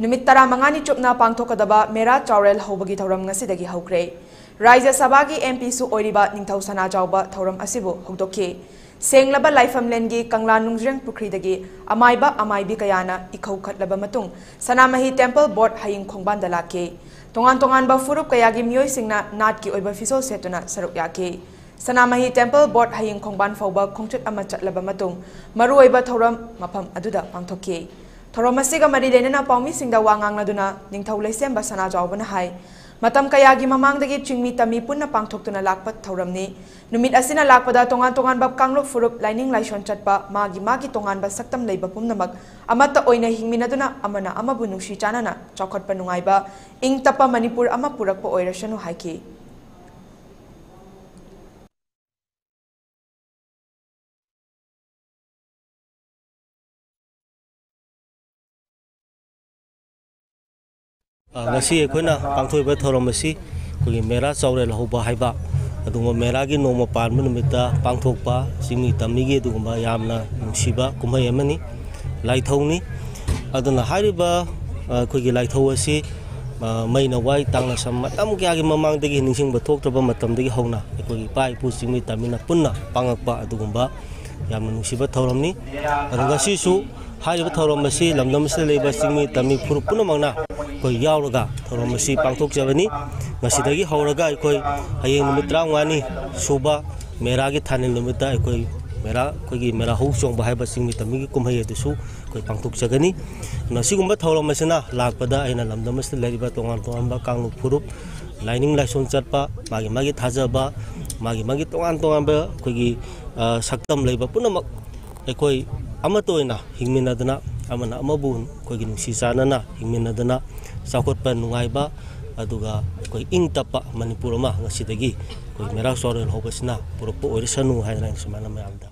नुमित 15 चुपना पांगथोकदबा मेरा चौरेल हौबगी थौरम ngasi हौख्रे राज्य सभा की MP सु ओइरिबा निंगथौ सना जाउबा थौरम असिबु हौदोखि सेंगलबा लाइफमलेंगी कंगला नुंगज्रेंग पुखरीदगी अमाइबा अमाइबी कयाना इखौ खटलबा मतुंग सनामही टेम्पल बोर्ड हयिंग खोंगबान दलाके तोंगान तोंगानबा फुरुप कयागी मियोय सिंगना नाट की ओइबा फिसोल सेटुना सरुक याके सनामही टेम्पल बोर्ड हयिंग खोंगबान फौबा खोंगचुत अमा चटलबा मतुंग मरु ओइबा थौरम मफम अदुदा पांगथोखि थौरम असिगा मरि लेनना पाउमी सिंगदा वांगांगलादुना निंगथौ लैसेंबा सना जाउबना हाय मतम कयागी ममांगदगी चिंगमी तमी पुन्ना पांगथोक्तुना लाकपत थौरमनी नुमित असिना लाकपदा तोंगान तोंगानबा कांगलुप फुरुप लाइनिंग लाइसोन चटपा मागी तोंगानबा सक्तम लैबा पुमनमक अमत्ता ओइना हिंगमिनदुना अमना अमबु नुंगसी चानना चौखटपा नुंगाइबा इंग तप्पा मणिपुर अमा पुरकपा ओइरसनु हाइकी ngasi ekhona pangthoi thorом asi koi mera chaurel hoba haiba aduma mera gi noma palmu numita pangthokpa simi tamni gi aduma yamna nungsiba kumhai amani laithoni aduna hariba koi gi laithau asi maina wai tangna sam matam kya gi mamang degi ningsing ba thoktraba matam degi hona koi pai pu simi tamina punna pangakpa adugumba yamna nungsiba thoromni ngasi su hariba thorом asi lamdam se leba simi tami puru puna mangna koi yauraga thorом asi pangthok jabani ngasidagi hauraga koi hayeng numit 35 suba mera gi thanin numita koi mera hou chong ba haiba singmi tami gi kumhai adusu koi pangthok jagani nasigumba thorом asina lakpada aina lamdam se leriba tongan ba kanglu furup lining laison chatpa magi thajaba magi tongan ba koi gi saktam leiba punamak koi amatoina hingminadana amana amabun koi gi nungsi sanana hingminadana sakotpa nungaiba aduga koi ing tapa manipur ma ngasidagi koi mera sorel hobasna purpo orisanu haina sumana mayamda